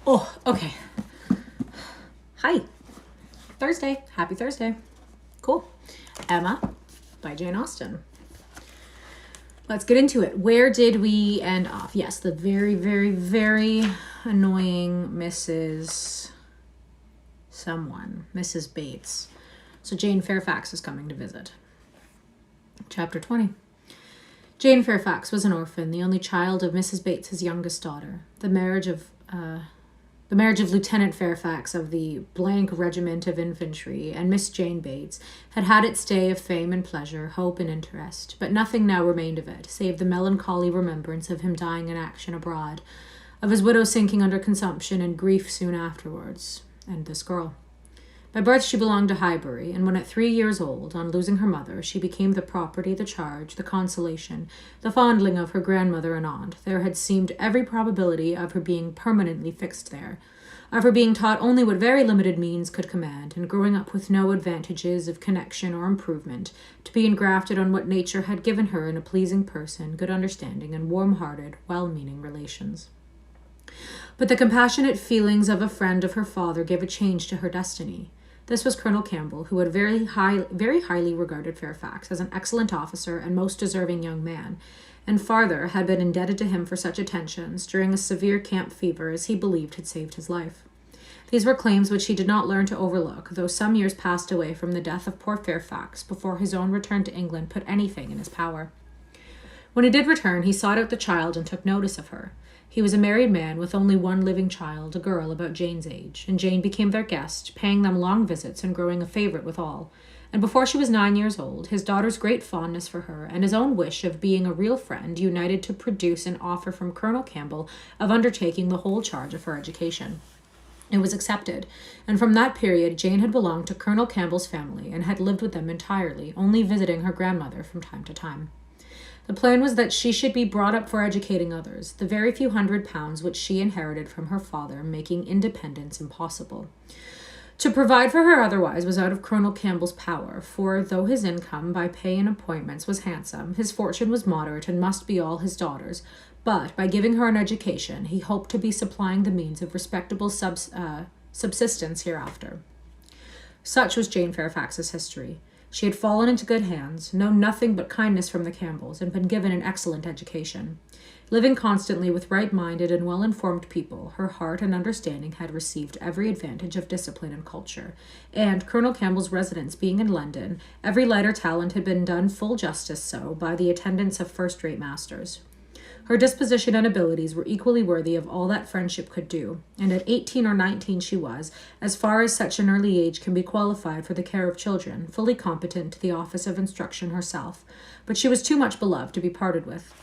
Oh, okay. Hi. Thursday. Happy Thursday. Cool. Emma by Jane Austen. Let's get into it. Where did we end off? Yes, the very, very, very annoying Mrs. Bates. So Jane Fairfax is coming to visit. Chapter 20. Jane Fairfax was an orphan, the only child of Mrs. Bates's youngest daughter. The marriage of Lieutenant Fairfax of the Regiment of Infantry and Miss Jane Bates had its day of fame and pleasure, hope and interest, but nothing now remained of it, save the melancholy remembrance of him dying in action abroad, of his widow sinking under consumption and grief soon afterwards, and this girl. By birth she belonged to Highbury, and when at 3 years old, on losing her mother, she became the property, the charge, the consolation, the fondling of her grandmother and aunt, there had seemed every probability of her being permanently fixed there, of her being taught only what very limited means could command, and growing up with no advantages of connection or improvement, to be engrafted on what nature had given her in a pleasing person, good understanding, and warm-hearted, well-meaning relations. But the compassionate feelings of a friend of her father gave a change to her destiny. This was Colonel Campbell, who had very highly regarded Fairfax as an excellent officer and most deserving young man, and farther had been indebted to him for such attentions during a severe camp fever as he believed had saved his life. These were claims which he did not learn to overlook, though some years passed away from the death of poor Fairfax before his own return to England put anything in his power. When he did return, he sought out the child and took notice of her. He was a married man with only one living child, a girl about Jane's age, and Jane became their guest, paying them long visits and growing a favourite with all. And before she was 9 years old, his daughter's great fondness for her and his own wish of being a real friend united to produce an offer from Colonel Campbell of undertaking the whole charge of her education. It was accepted, and from that period Jane had belonged to Colonel Campbell's family and had lived with them entirely, only visiting her grandmother from time to time. The plan was that she should be brought up for educating others, the very few £100 which she inherited from her father making independence impossible. To provide for her otherwise was out of Colonel Campbell's power, for though his income by pay and appointments was handsome, his fortune was moderate and must be all his daughter's, but by giving her an education, he hoped to be supplying the means of respectable subsistence hereafter. Such was Jane Fairfax's history. She had fallen into good hands, known nothing but kindness from the Campbells, and been given an excellent education. Living constantly with right-minded and well-informed people, her heart and understanding had received every advantage of discipline and culture, and, Colonel Campbell's residence being in London, every lighter talent had been done full justice so by the attendance of first-rate masters. Her disposition and abilities were equally worthy of all that friendship could do, and at 18 or 19 she was, as far as such an early age can be qualified for the care of children, fully competent to the office of instruction herself, but she was too much beloved to be parted with.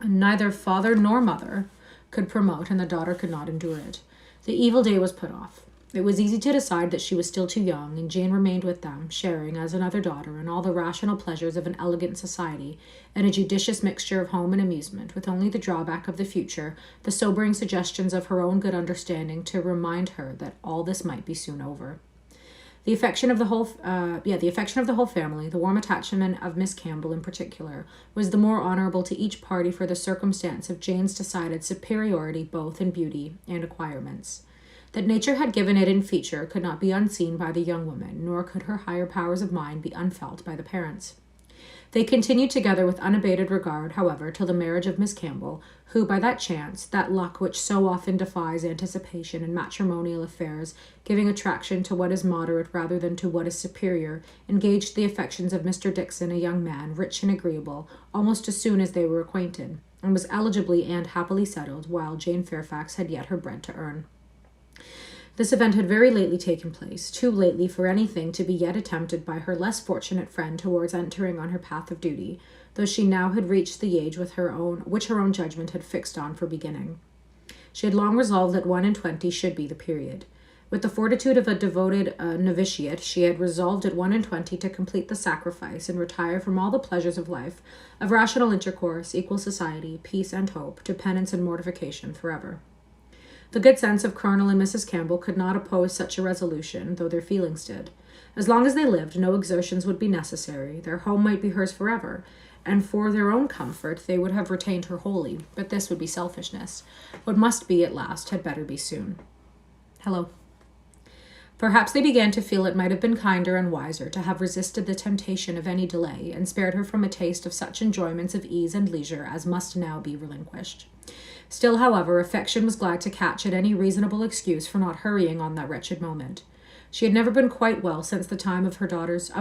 Neither father nor mother could promote, and the daughter could not endure it. The evil day was put off. It was easy to decide that she was still too young, and Jane remained with them, sharing, as another daughter, in all the rational pleasures of an elegant society, and a judicious mixture of home and amusement, with only the drawback of the future, the sobering suggestions of her own good understanding to remind her that all this might be soon over. The affection of the whole family, the warm attachment of Miss Campbell in particular, was the more honourable to each party for the circumstance of Jane's decided superiority both in beauty and acquirements. That nature had given it in feature could not be unseen by the young woman, nor could her higher powers of mind be unfelt by the parents. They continued together with unabated regard, however, till the marriage of Miss Campbell, who, by that chance, that luck which so often defies anticipation in matrimonial affairs, giving attraction to what is moderate rather than to what is superior, engaged the affections of Mr. Dixon, a young man, rich and agreeable, almost as soon as they were acquainted, and was eligibly and happily settled, while Jane Fairfax had yet her bread to earn. This event had very lately taken place, too lately for anything to be yet attempted by her less fortunate friend towards entering on her path of duty, though she now had reached the age which her own judgment had fixed on for beginning. She had long resolved that 21 should be the period. With the fortitude of a devoted novitiate, she had resolved at 21 to complete the sacrifice and retire from all the pleasures of life, of rational intercourse, equal society, peace and hope, to penance and mortification forever. The good sense of Colonel and Mrs. Campbell could not oppose such a resolution, though their feelings did. As long as they lived, no exertions would be necessary, their home might be hers forever, and for their own comfort they would have retained her wholly, but this would be selfishness. What must be at last had better be soon. Hello. Perhaps they began to feel it might have been kinder and wiser to have resisted the temptation of any delay, and spared her from a taste of such enjoyments of ease and leisure as must now be relinquished. Still, however, affection was glad to catch at any reasonable excuse for not hurrying on that wretched moment. She had never been quite well since the time of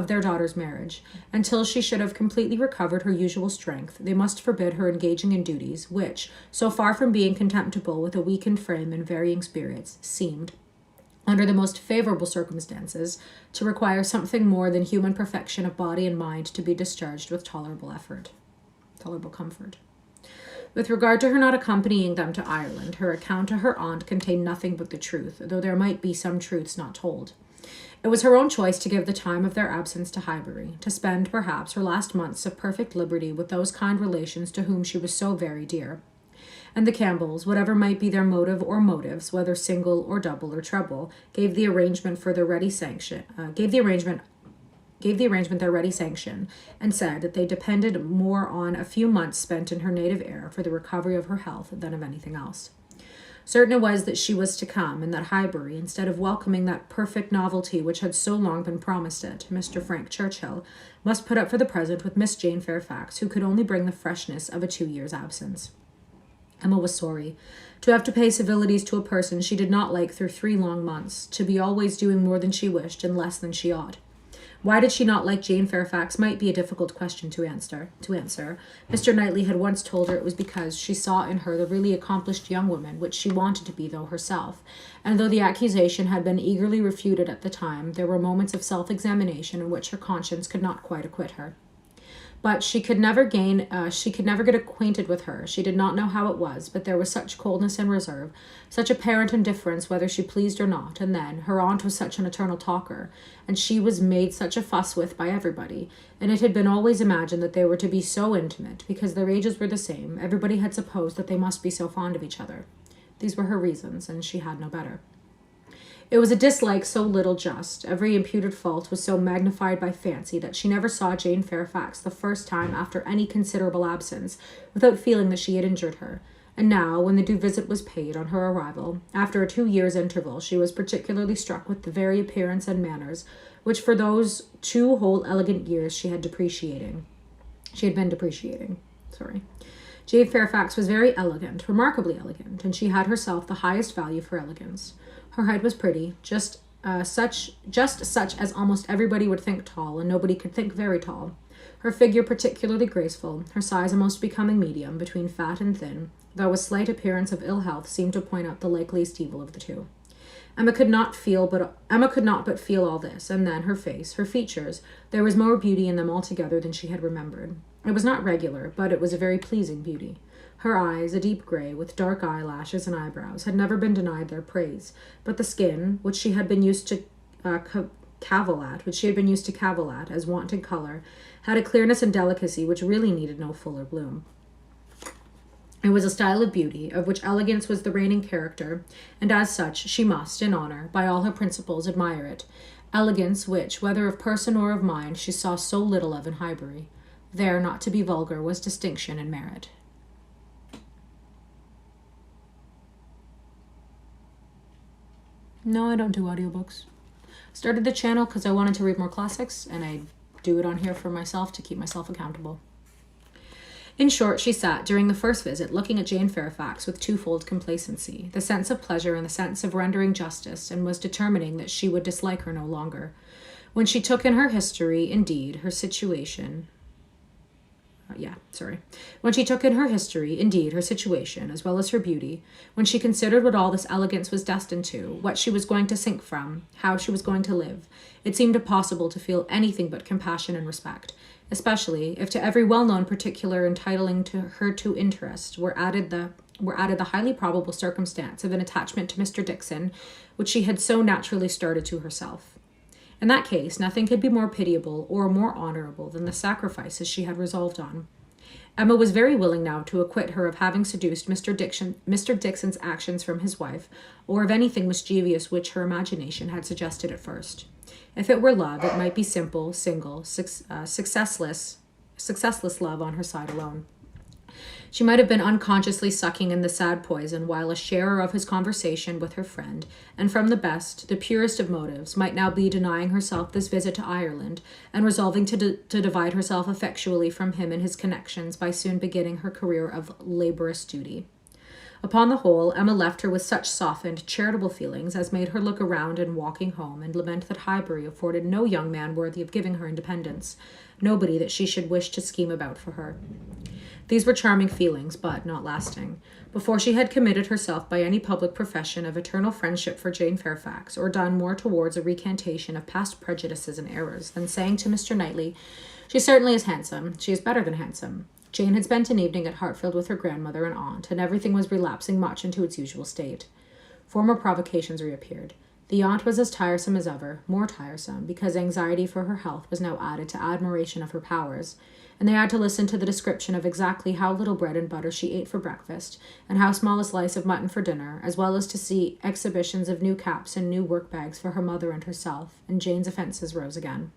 their daughter's marriage. Until she should have completely recovered her usual strength, they must forbid her engaging in duties which, so far from being contemptible with a weakened frame and varying spirits, seemed, under the most favorable circumstances, to require something more than human perfection of body and mind to be discharged with tolerable comfort. With regard to her not accompanying them to Ireland, her account to her aunt contained nothing but the truth, though there might be some truths not told. It was her own choice to give the time of their absence to Highbury, to spend, perhaps, her last months of perfect liberty with those kind relations to whom she was so very dear. And the Campbells, whatever might be their motive or motives, whether single or double or treble, gave the arrangement their ready sanction, and said that they depended more on a few months spent in her native air for the recovery of her health than of anything else. Certain it was that she was to come, and that Highbury, instead of welcoming that perfect novelty which had so long been promised it, Mr. Frank Churchill, must put up for the present with Miss Jane Fairfax, who could only bring the freshness of a 2 years' absence. Emma was sorry. To have to pay civilities to a person she did not like through 3 long months, to be always doing more than she wished and less than she ought. Why did she not like Jane Fairfax might be a difficult question to answer. Mr. Knightley had once told her it was because she saw in her the really accomplished young woman which she wanted to be though herself, and though the accusation had been eagerly refuted at the time, there were moments of self-examination in which her conscience could not quite acquit her. But she could never get acquainted with her. She did not know how it was, but there was such coldness and reserve, such apparent indifference whether she pleased or not, and then, her aunt was such an eternal talker, and she was made such a fuss with by everybody, and it had been always imagined that they were to be so intimate, because their ages were the same, everybody had supposed that they must be so fond of each other. These were her reasons, and she had no better. It was a dislike so little just, every imputed fault was so magnified by fancy, that she never saw Jane Fairfax the first time after any considerable absence, without feeling that she had injured her. And now, when the due visit was paid on her arrival, after a 2 years' interval, she was particularly struck with the very appearance and manners, which for those 2 whole elegant years she had been depreciating. Jane Fairfax was very elegant, remarkably elegant, and she had herself the highest value for elegance. Her height was pretty, just such as almost everybody would think tall, and nobody could think very tall. Her figure particularly graceful, her size a most becoming medium, between fat and thin, though a slight appearance of ill health seemed to point out the likeliest evil of the two. Emma could not but feel all this, and then her face, her features, there was more beauty in them altogether than she had remembered. It was not regular, but it was a very pleasing beauty. Her eyes, a deep grey, with dark eyelashes and eyebrows, had never been denied their praise, but the skin, which she had been used to cavil at as wanted colour, had a clearness and delicacy which really needed no fuller bloom. It was a style of beauty, of which elegance was the reigning character, and as such she must, in honour, by all her principles, admire it. Elegance which, whether of person or of mind, she saw so little of in Highbury. There, not to be vulgar, was distinction and merit. No, I don't do audiobooks. Started the channel because I wanted to read more classics, and I do it on here for myself to keep myself accountable. In short, she sat, during the first visit, looking at Jane Fairfax with twofold complacency, the sense of pleasure and the sense of rendering justice, and was determining that she would dislike her no longer. When she took in her history, indeed, her situation, as well as her beauty, when she considered what all this elegance was destined to, what she was going to sink from, how she was going to live, it seemed impossible to feel anything but compassion and respect, especially if to every well-known particular entitling to her to interest were added the highly probable circumstance of an attachment to Mr. Dickson, which she had so naturally started to herself. In that case, nothing could be more pitiable or more honourable than the sacrifices she had resolved on. Emma was very willing now to acquit her of having seduced Mr. Dickson's actions from his wife, or of anything mischievous which her imagination had suggested at first. If it were love, it might be simple, single, successless, successless love on her side alone. She might have been unconsciously sucking in the sad poison while a sharer of his conversation with her friend, and from the best, the purest of motives, might now be denying herself this visit to Ireland and resolving to divide herself effectually from him and his connections by soon beginning her career of laborious duty. Upon the whole, Emma left her with such softened, charitable feelings as made her look around in walking home and lament that Highbury afforded no young man worthy of giving her independence, nobody that she should wish to scheme about for her. These were charming feelings, but not lasting. Before she had committed herself by any public profession of eternal friendship for Jane Fairfax, or done more towards a recantation of past prejudices and errors, than saying to Mr. Knightley, "She certainly is handsome. She is better than handsome." Jane had spent an evening at Hartfield with her grandmother and aunt, and everything was relapsing much into its usual state. Former provocations reappeared. The aunt was as tiresome as ever, more tiresome, because anxiety for her health was now added to admiration of her powers, and they had to listen to the description of exactly how little bread and butter she ate for breakfast, and how small a slice of mutton for dinner, as well as to see exhibitions of new caps and new work-bags for her mother and herself, and Jane's offences rose again.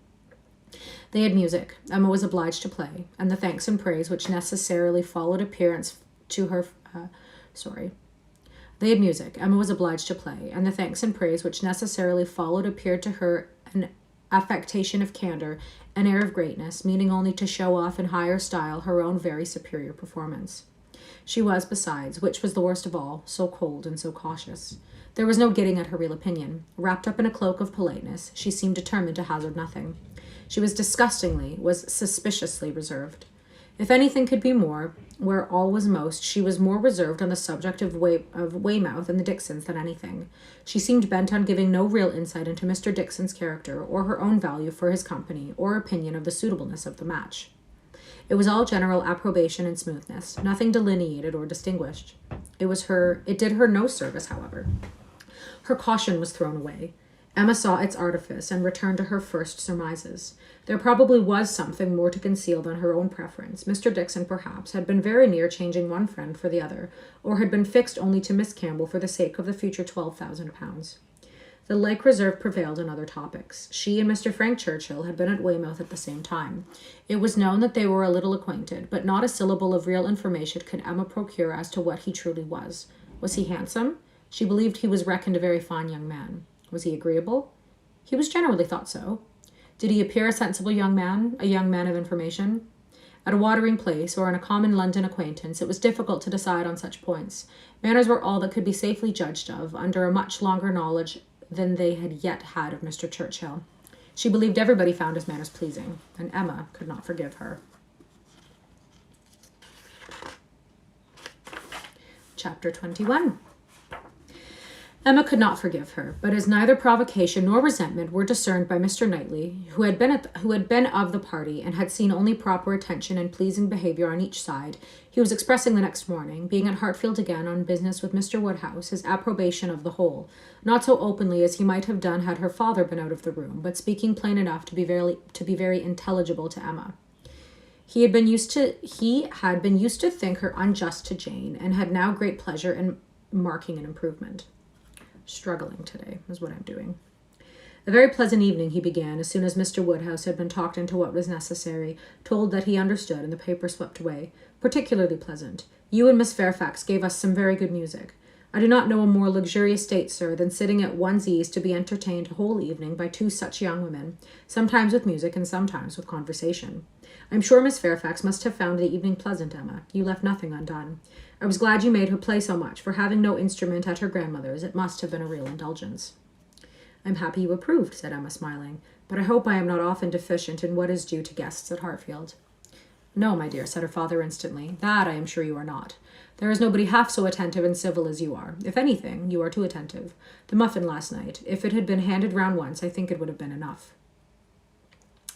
They had music. Emma was obliged to play, and the thanks and praise which necessarily followed appearance to her... They had music. Emma was obliged to play, and the thanks and praise which necessarily followed appeared to her an affectation of candour, an air of greatness, meaning only to show off in higher style her own very superior performance. She was, besides, which was the worst of all, so cold and so cautious. There was no getting at her real opinion. Wrapped up in a cloak of politeness, she seemed determined to hazard nothing. She was suspiciously reserved. If anything could be more, where all was most, she was more reserved on the subject of Weymouth and the Dixons than anything. She seemed bent on giving no real insight into Mr. Dixon's character, or her own value for his company, or opinion of the suitableness of the match. It was all general approbation and smoothness, nothing delineated or distinguished. It did her no service, however. Her caution was thrown away. Emma saw its artifice and returned to her first surmises. There probably was something more to conceal than her own preference. Mr. Dixon, perhaps, had been very near changing one friend for the other, or had been fixed only to Miss Campbell for the sake of the future £12,000. The like reserve prevailed in other topics. She and Mr. Frank Churchill had been at Weymouth at the same time. It was known that they were a little acquainted, but not a syllable of real information could Emma procure as to what he truly was. Was he handsome? She believed he was reckoned a very fine young man. Was he agreeable? He was generally thought so. Did he appear a sensible young man, a young man of information? At a watering place, or in a common London acquaintance, it was difficult to decide on such points. Manners were all that could be safely judged of, under a much longer knowledge than they had yet had of Mr. Churchill. She believed everybody found his manners pleasing, and Emma could not forgive her. Chapter 21. Emma could not forgive her, but as neither provocation nor resentment were discerned by Mr. Knightley, who had been of the party and had seen only proper attention and pleasing behaviour on each side, he was expressing the next morning, being at Hartfield again on business with Mr. Woodhouse, his approbation of the whole, not so openly as he might have done had her father been out of the room, but speaking plain enough to be very intelligible to Emma. He had been used to think her unjust to Jane, and had now great pleasure in marking an improvement. Struggling today is what I'm doing. A very pleasant evening, he began, as soon as Mr. Woodhouse had been talked into what was necessary, told that he understood, and the paper swept away. Particularly pleasant. You and Miss Fairfax gave us some very good music. I do not know a more luxurious state, sir, than sitting at one's ease to be entertained a whole evening by two such young women, sometimes with music and sometimes with conversation. I am sure Miss Fairfax must have found the evening pleasant, Emma. You left nothing undone. I was glad you made her play so much, for having no instrument at her grandmother's, it must have been a real indulgence. I am happy you approved, said Emma, smiling, but I hope I am not often deficient in what is due to guests at Hartfield. No, my dear, said her father instantly. That I am sure you are not. There is nobody half so attentive and civil as you are. If anything, you are too attentive. The muffin last night, if it had been handed round once, I think it would have been enough.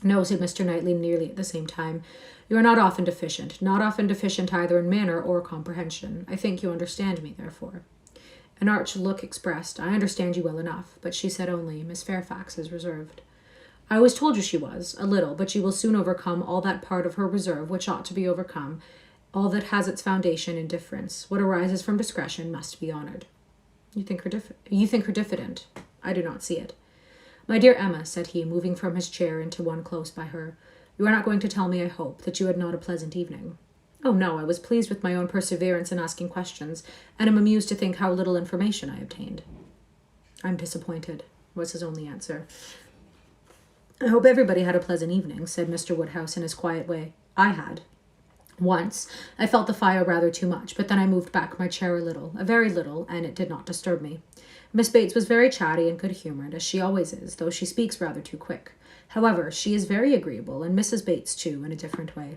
No, said Mr. Knightley nearly at the same time. You are not often deficient either in manner or comprehension. I think you understand me, therefore. An arch look expressed, I understand you well enough, but she said only, Miss Fairfax is reserved. I always told you she was, a little, but she will soon overcome all that part of her reserve which ought to be overcome, all that has its foundation in difference. What arises from discretion must be honoured. You think her diffident? I do not see it. My dear Emma, said he, moving from his chair into one close by her, You are not going to tell me, I hope, that you had not a pleasant evening." "Oh, no, I was pleased with my own perseverance in asking questions, and am amused to think how little information I obtained." "I'm disappointed," was his only answer. "I hope everybody had a pleasant evening," said Mr. Woodhouse in his quiet way. "I had. Once I felt the fire rather too much, but then I moved back my chair a very little, and it did not disturb me. Miss Bates was very chatty and good-humoured, as she always is, though she speaks rather too quick. However, she is very agreeable, and Mrs. Bates, too, in a different way.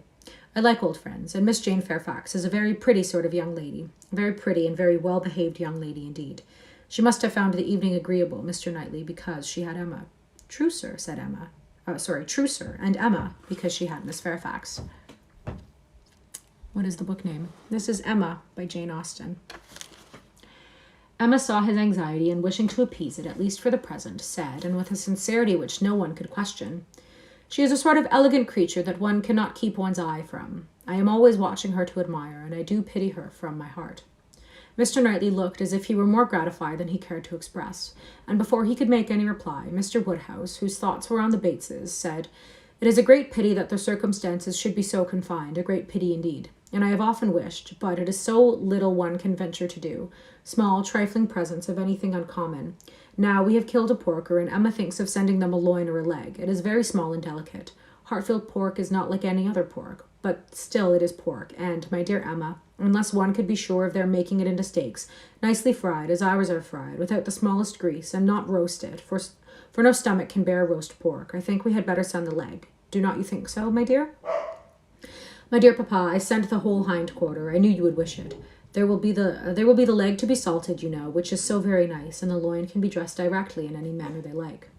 I like old friends, and Miss Jane Fairfax is a very pretty sort of young lady, very pretty and very well-behaved young lady indeed. She must have found the evening agreeable, Mr. Knightley, because she had Emma." "True, sir," said Emma. True, sir, and Emma, because she had Miss Fairfax." What is the book name? This is Emma by Jane Austen. Emma saw his anxiety, and wishing to appease it, at least for the present, said, and with a sincerity which no one could question, "She is a sort of elegant creature that one cannot keep one's eye from. I am always watching her to admire, and I do pity her from my heart." Mr. Knightley looked as if he were more gratified than he cared to express, and before he could make any reply, Mr. Woodhouse, whose thoughts were on the Bateses, said, "It is a great pity that their circumstances should be so confined, a great pity indeed. And I have often wished, but it is so little one can venture to do, small, trifling presents of anything uncommon. Now we have killed a porker, and Emma thinks of sending them a loin or a leg. It is very small and delicate. Hartfield pork is not like any other pork, but still it is pork, and, my dear Emma, unless one could be sure of their making it into steaks, nicely fried, as ours are fried, without the smallest grease, and not roasted, for no stomach can bear roast pork, I think we had better send the leg. Do not you think so, my dear?" "My dear papa, I sent the whole hind quarter. I knew you would wish it. There will be the leg to be salted, you know, which is so very nice, and the loin can be dressed directly in any manner they like."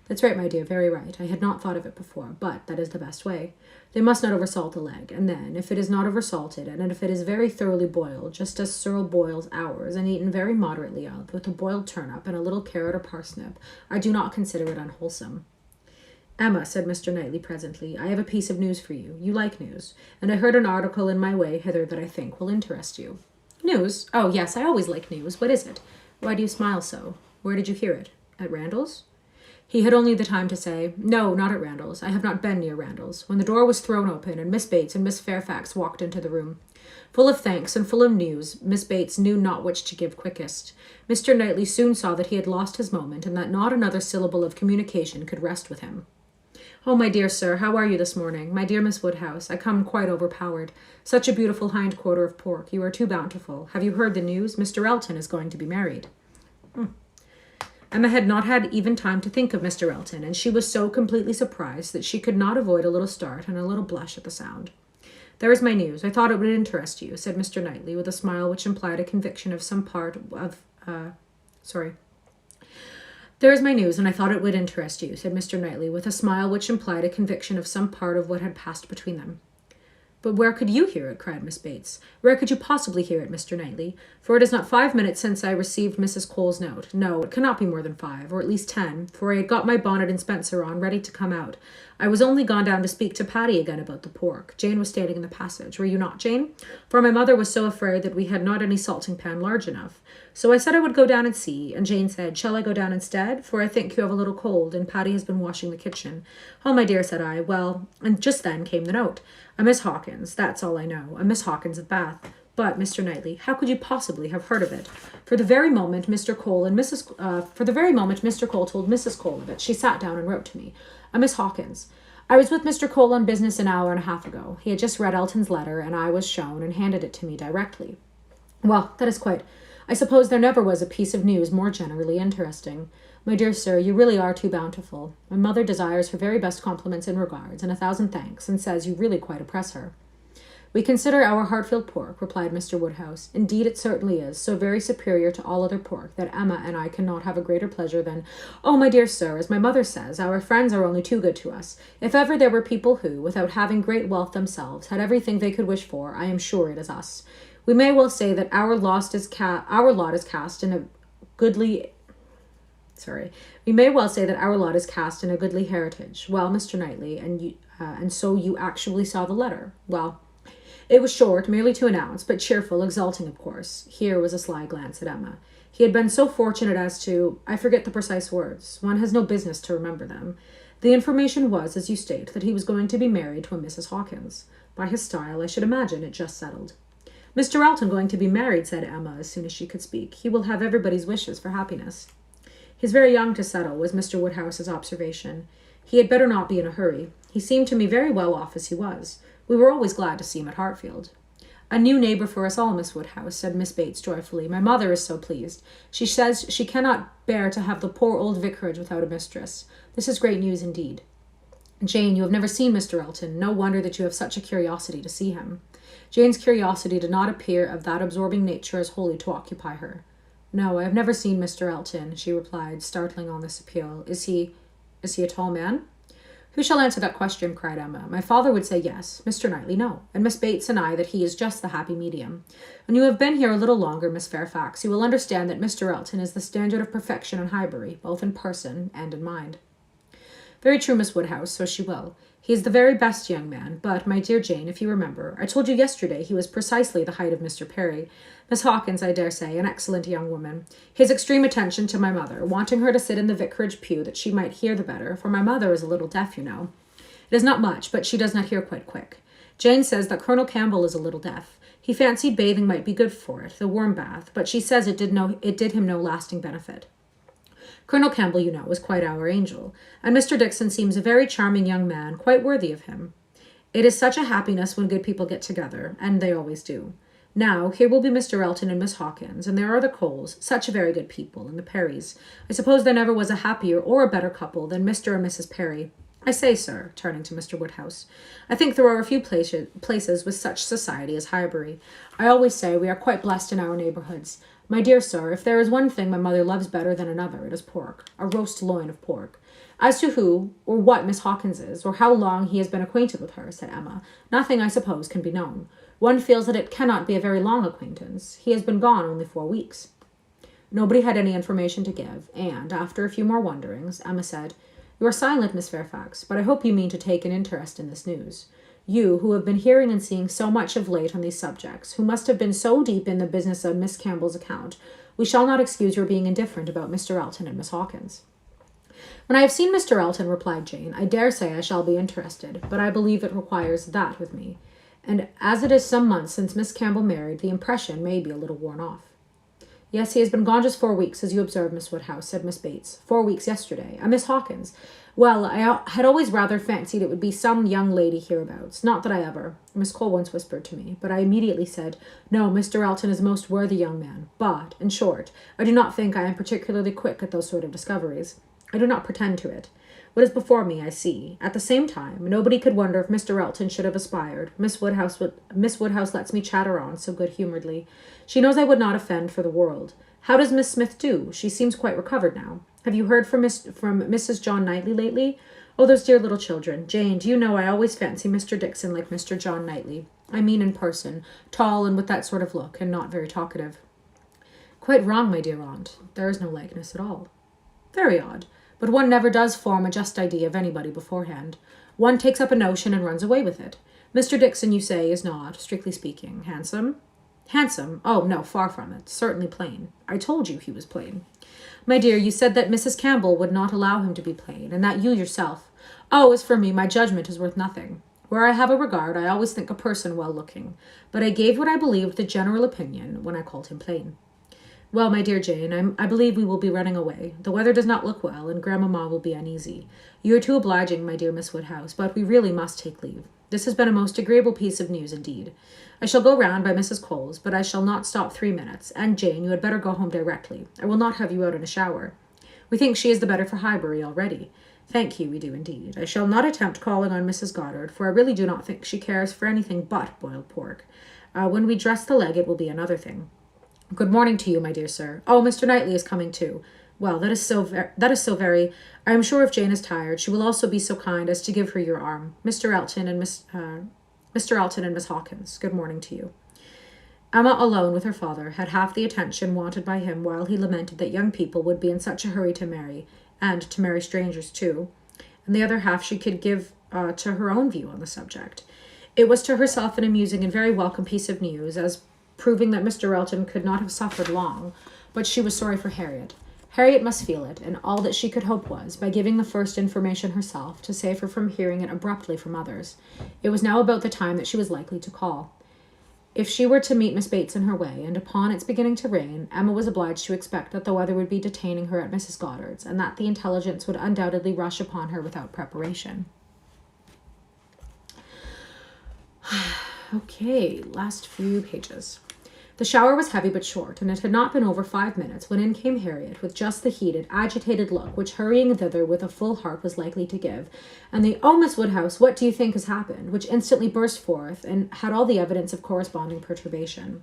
"That's right, my dear, very right. I had not thought of it before, but that is the best way. They must not oversalt the leg, and then, if it is not oversalted, and if it is very thoroughly boiled, just as Cyril boils ours, and eaten very moderately of, with a boiled turnip and a little carrot or parsnip, I do not consider it unwholesome." "Emma," said Mr. Knightley presently, "I have a piece of news for you. You like news, and I heard an article in my way hither that I think will interest you." "News? Oh, yes, I always like news. What is it? Why do you smile so? Where did you hear it? At Randall's?" He had only the time to say, "No, not at Randall's. I have not been near Randall's," when the door was thrown open, and Miss Bates and Miss Fairfax walked into the room. Full of thanks and full of news, Miss Bates knew not which to give quickest. Mr. Knightley soon saw that he had lost his moment, and that not another syllable of communication could rest with him. "Oh, my dear sir, how are you this morning? My dear Miss Woodhouse, I come quite overpowered. Such a beautiful hind quarter of pork. You are too bountiful. Have you heard the news? Mr. Elton is going to be married." Emma had not had even time to think of Mr. Elton, and she was so completely surprised that she could not avoid a little start and a little blush at the sound. "There is my news. I thought it would interest you," said Mr. Knightley, with a smile which implied a conviction of some part of, "There is my news, and I thought it would interest you," said Mr. Knightley, with a smile which implied a conviction of some part of what had passed between them. "But where could you hear it?" cried Miss Bates. "Where could you possibly hear it, Mr. Knightley? For it is not 5 minutes since I received Mrs. Cole's note. No, it cannot be more than 5, or at least 10, for I had got my bonnet and spencer on, ready to come out. I was only gone down to speak to Patty again about the pork. Jane was standing in the passage. Were you not, Jane? For my mother was so afraid that we had not any salting pan large enough. So I said I would go down and see, and Jane said, 'Shall I go down instead? For I think you have a little cold, and Patty has been washing the kitchen.' 'Oh, my dear,' said I. Well, and just then came the note. A Miss Hawkins, that's all I know. A Miss Hawkins of Bath. But, Mr. Knightley, how could you possibly have heard of it? For the very moment Mr. Cole told Mrs. Cole of it, she sat down and wrote to me. A Miss Hawkins. I was with Mr. Cole on business an hour and a half ago. He had just read Elton's letter, and I was shown and handed it to me directly. Well, that is quite... I suppose there never was a piece of news more generally interesting. My dear sir, you really are too bountiful. My mother desires her very best compliments and regards, and 1,000 thanks, and says you really quite oppress her." "We consider our Hartfield pork," replied Mr. Woodhouse. "Indeed, it certainly is, so very superior to all other pork, that Emma and I cannot have a greater pleasure than... Oh, my dear sir, as my mother says, our friends are only too good to us. If ever there were people who, without having great wealth themselves, had everything they could wish for, I am sure it is us. We may well say that our lot is cast in a goodly heritage. Well, Mr. Knightley, and so you actually saw the letter. Well, it was short, merely to announce, but cheerful, exulting, of course." Here was a sly glance at Emma. "He had been so fortunate as to... I forget the precise words. One has no business to remember them. The information was, as you state, that he was going to be married to a Mrs. Hawkins. By his style, I should imagine it just settled. Mr. Elton going to be married, said Emma as soon as she could speak. He will have everybody's wishes for happiness. He's very young to settle, was Mr. Woodhouse's observation. He had better not be in a hurry. He seemed to me very well off as he was. We were always glad to see him at Hartfield. A new neighbour for us all, Miss Woodhouse, said Miss Bates joyfully. My mother is so pleased. She says she cannot bear to have the poor old vicarage without a mistress. This is great news indeed. Jane, you have never seen Mr. Elton. No wonder that you have such a curiosity to see him. Jane's curiosity did not appear of that absorbing nature as wholly to occupy her. No, I have never seen Mr. Elton, she replied, startling on this appeal. Is he a tall man? Who shall answer that question? Cried Emma. My father would say yes, Mr. Knightley no, and Miss Bates and I that he is just the happy medium. When you have been here a little longer, Miss Fairfax, you will understand that Mr. Elton is the standard of perfection in Highbury, both in person and in mind. Very true, Miss Woodhouse, so she will. He is the very best young man, but, my dear Jane, if you remember, I told you yesterday he was precisely the height of Mr. Perry. Miss Hawkins, I dare say, an excellent young woman. His extreme attention to my mother, wanting her to sit in the vicarage pew that she might hear the better, for my mother is a little deaf, you know. It is not much, but she does not hear quite quick. Jane says that Colonel Campbell is a little deaf. He fancied bathing might be good for it, the warm bath, but she says it did him no lasting benefit. Colonel Campbell, you know, is quite our angel, and Mr. Dixon seems a very charming young man, quite worthy of him. It is such a happiness when good people get together, and they always do. Now, here will be Mr. Elton and Miss Hawkins, and there are the Coles, such very good people, and the Perrys. I suppose there never was a happier or a better couple than Mr. and Mrs. Perry. I say, sir, turning to Mr. Woodhouse, I think there are a few places with such society as Highbury. I always say we are quite blessed in our neighbourhoods. My dear sir, if there is one thing my mother loves better than another, it is pork, a roast loin of pork. As to who or what Miss Hawkins is, or how long he has been acquainted with her, said Emma, nothing, I suppose, can be known. One feels that it cannot be a very long acquaintance. He has been gone only 4 weeks. Nobody had any information to give, and, after a few more wonderings, Emma said, You are silent, Miss Fairfax, but I hope you mean to take an interest in this news. You, who have been hearing and seeing so much of late on these subjects, who must have been so deep in the business of Miss Campbell's account, we shall not excuse your being indifferent about Mr. Elton and Miss Hawkins. When I have seen Mr. Elton, replied Jane, I dare say I shall be interested, but I believe it requires that with me. And as it is some months since Miss Campbell married, the impression may be a little worn off. Yes, he has been gone just 4 weeks, as you observe, Miss Woodhouse, said Miss Bates. 4 weeks yesterday. And Miss Hawkins. Well, I had always rather fancied it would be some young lady hereabouts. Not that I ever. Miss Cole once whispered to me, but I immediately said, No, Mr. Elton is a most worthy young man. But, in short, I do not think I am particularly quick at those sort of discoveries. I do not pretend to it. What is before me, I see. At the same time, nobody could wonder if Mr. Elton should have aspired. Miss Woodhouse lets me chatter on so good-humouredly. She knows I would not offend for the world. How does Miss Smith do? She seems quite recovered now. Have you heard from Mrs. John Knightley lately? Oh, those dear little children. Jane, do you know I always fancy Mr. Dixon like Mr. John Knightley. I mean in person, tall and with that sort of look, and not very talkative. Quite wrong, my dear aunt. There is no likeness at all. Very odd. But one never does form a just idea of anybody beforehand. One takes up a notion and runs away with it. Mr. Dixon, you say, is not, strictly speaking, handsome? Handsome? Oh, no, far from it. Certainly plain. I told you he was plain. My dear, you said that Mrs. Campbell would not allow him to be plain, and that you yourself. Oh, as for me, my judgment is worth nothing. Where I have a regard, I always think a person well-looking. But I gave what I believed the general opinion when I called him plain. Well, my dear Jane, I believe we will be running away. The weather does not look well, and Grandmamma will be uneasy. You are too obliging, my dear Miss Woodhouse, but we really must take leave. This has been a most agreeable piece of news indeed. I shall go round by Mrs. Cole's, but I shall not stop 3 minutes, and Jane, you had better go home directly. I will not have you out in a shower. We think she is the better for Highbury already. Thank you, we do indeed. I shall not attempt calling on Mrs. Goddard, for I really do not think she cares for anything but boiled pork. When we dress the leg, it will be another thing. Good morning to you, my dear sir. Oh, Mr. Knightley is coming too. Well, that is so very. I am sure if Jane is tired, she will also be so kind as to give her your arm. Mr. Elton and Miss Hawkins. Good morning to you. Emma, alone with her father, had half the attention wanted by him while he lamented that young people would be in such a hurry to marry, and to marry strangers too, and the other half she could give to her own view on the subject. It was to herself an amusing and very welcome piece of news, as proving that Mr. Elton could not have suffered long, but she was sorry for Harriet. Harriet must feel it, and all that she could hope was, by giving the first information herself, to save her from hearing it abruptly from others. It was now about the time that she was likely to call. If she were to meet Miss Bates in her way, and upon its beginning to rain, Emma was obliged to expect that the weather would be detaining her at Mrs. Goddard's, and that the intelligence would undoubtedly rush upon her without preparation. Okay, last few pages. The shower was heavy but short, and it had not been over 5 minutes when in came Harriet with just the heated, agitated look which hurrying thither with a full heart was likely to give, and the "Oh, Miss Woodhouse, what do you think has happened?" which instantly burst forth and had all the evidence of corresponding perturbation.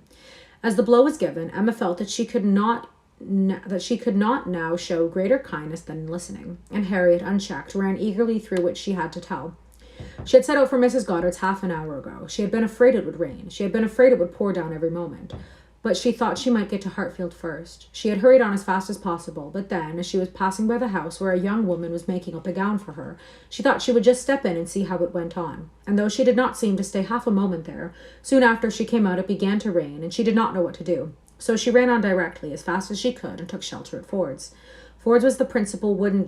As the blow was given, Emma felt that she could not now show greater kindness than in listening, and Harriet, unchecked, ran eagerly through what she had to tell. She had set out for Mrs. Goddard's half an hour ago. She had been afraid it would rain. She had been afraid it would pour down every moment. But she thought she might get to Hartfield first. She had hurried on as fast as possible, but then, as she was passing by the house where a young woman was making up a gown for her, she thought she would just step in and see how it went on. And though she did not seem to stay half a moment there, soon after she came out it began to rain, and she did not know what to do. So she ran on directly, as fast as she could, and took shelter at Ford's. Ford's was the principal woolen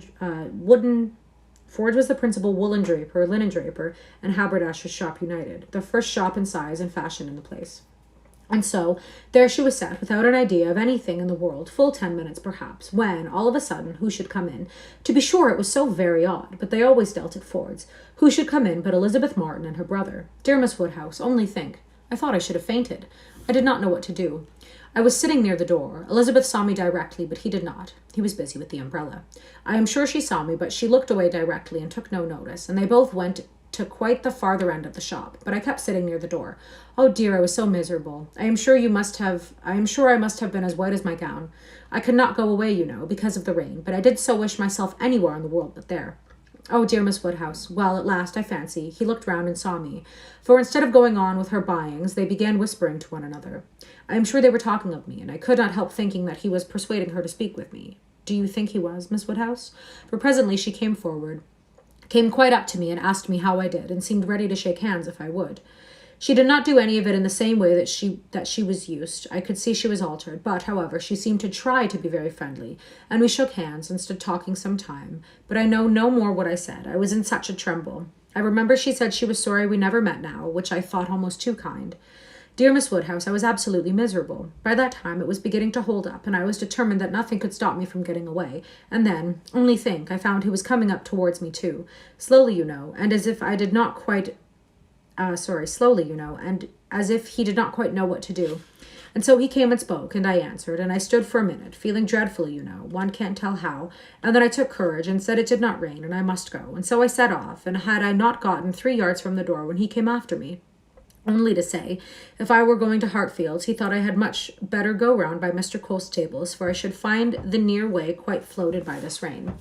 draper, linen draper, and haberdasher's shop united, the first shop in size and fashion in the place. And so, there she was set, without an idea of anything in the world, full 10 minutes perhaps, when, all of a sudden, who should come in? To be sure, it was so very odd, but they always dealt at Ford's. Who should come in but Elizabeth Martin and her brother? Dear Miss Woodhouse, only think. I thought I should have fainted. I did not know what to do. I was sitting near the door. Elizabeth saw me directly, but he did not. He was busy with the umbrella. I am sure she saw me, but she looked away directly and took no notice, and they both went to quite the farther end of the shop, but I kept sitting near the door. Oh dear, I was so miserable. I am sure I must have been as white as my gown. I could not go away, you know, because of the rain, but I did so wish myself anywhere in the world but there. Oh, dear Miss Woodhouse. Well, at last, I fancy, he looked round and saw me, for instead of going on with her buyings, they began whispering to one another. I am sure they were talking of me, and I could not help thinking that he was persuading her to speak with me. Do you think he was, Miss Woodhouse? For presently she came quite up to me and asked me how I did, and seemed ready to shake hands if I would. She did not do any of it in the same way that she was used. I could see she was altered, but, however, she seemed to try to be very friendly, and we shook hands and stood talking some time. But I know no more what I said. I was in such a tremble. I remember she said she was sorry we never met now, which I thought almost too kind. Dear Miss Woodhouse, I was absolutely miserable. By that time it was beginning to hold up, and I was determined that nothing could stop me from getting away. And then, only think, I found he was coming up towards me too, slowly, you know, and as if he did not quite know what to do. And so he came and spoke, and I answered, and I stood for a minute, feeling dreadfully, you know, one can't tell how, and then I took courage and said it did not rain, and I must go, and so I set off, and had I not gotten 3 yards from the door when he came after me, only to say, if I were going to Hartfield, he thought I had much better go round by Mr. Cole's stables, for I should find the near way quite floated by this rain.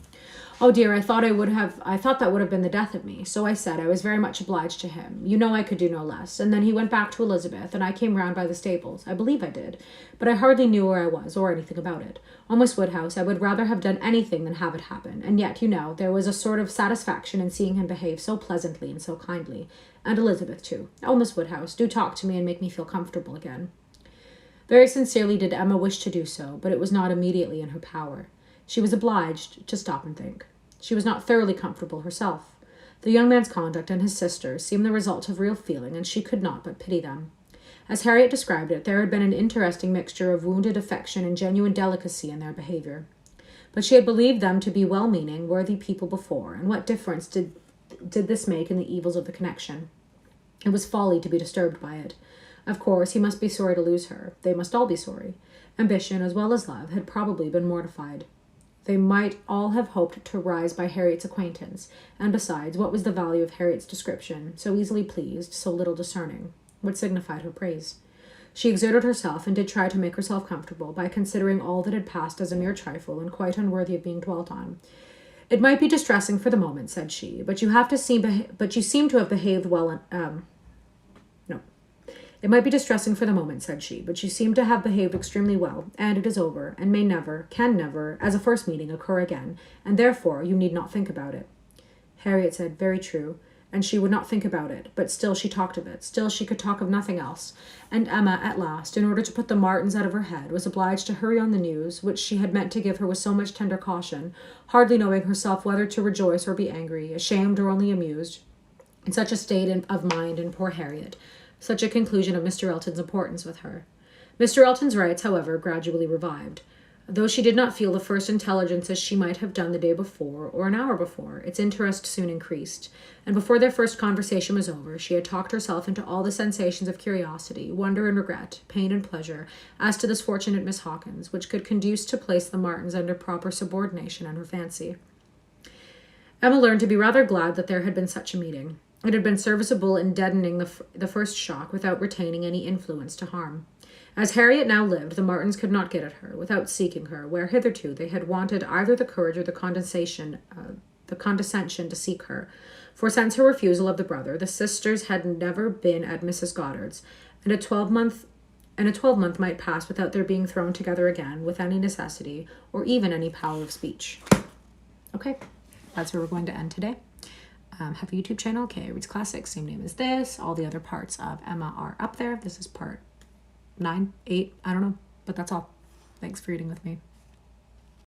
Oh dear, I thought that would have been the death of me. So I said I was very much obliged to him. You know I could do no less. And then he went back to Elizabeth, and I came round by the stables. I believe I did. But I hardly knew where I was, or anything about it. Oh, Miss Woodhouse, I would rather have done anything than have it happen. And yet, you know, there was a sort of satisfaction in seeing him behave so pleasantly and so kindly. And Elizabeth, too. Oh, Miss Woodhouse, do talk to me and make me feel comfortable again. Very sincerely did Emma wish to do so, but it was not immediately in her power. She was obliged to stop and think. She was not thoroughly comfortable herself. The young man's conduct and his sister's seemed the result of real feeling, and she could not but pity them. As Harriet described it, there had been an interesting mixture of wounded affection and genuine delicacy in their behavior. But she had believed them to be well-meaning, worthy people before, and what difference did this make in the evils of the connection? It was folly to be disturbed by it. Of course, he must be sorry to lose her. They must all be sorry. Ambition, as well as love, had probably been mortified. They might all have hoped to rise by Harriet's acquaintance, and besides, what was the value of Harriet's description, so easily pleased, so little discerning? What signified her praise? She exerted herself, and did try to make herself comfortable, by considering all that had passed as a mere trifle, and quite unworthy of being dwelt on. It might be distressing for the moment, said she, but you seem to have behaved well. It might be distressing for the moment, said she, but you seem to have behaved extremely well, and it is over, and can never, as a first meeting, occur again, and therefore you need not think about it. Harriet said, very true, and she would not think about it, but still she talked of it. Still she could talk of nothing else. And Emma, at last, in order to put the Martins out of her head, was obliged to hurry on the news, which she had meant to give her with so much tender caution, hardly knowing herself whether to rejoice or be angry, ashamed or only amused. In such a state of mind in poor Harriet, such a conclusion of Mr. Elton's importance with her. Mr. Elton's rights, however, gradually revived. Though she did not feel the first intelligence as she might have done the day before, or an hour before, its interest soon increased, and before their first conversation was over, she had talked herself into all the sensations of curiosity, wonder and regret, pain and pleasure, as to this fortunate Miss Hawkins, which could conduce to place the Martins under proper subordination in her fancy. Emma learned to be rather glad that there had been such a meeting. It had been serviceable in deadening the first shock without retaining any influence to harm. As Harriet now lived, the Martins could not get at her, without seeking her, where hitherto they had wanted either the courage or the condescension to seek her. For since her refusal of the brother, the sisters had never been at Mrs. Goddard's, and a 12-month might pass without their being thrown together again, with any necessity, or even any power of speech. Okay, that's where we're going to end today. Have a YouTube channel, K Reads Classics, same name as this. All the other parts of Emma are up there. This is part 9, 8, I don't know, but that's all. Thanks for reading with me.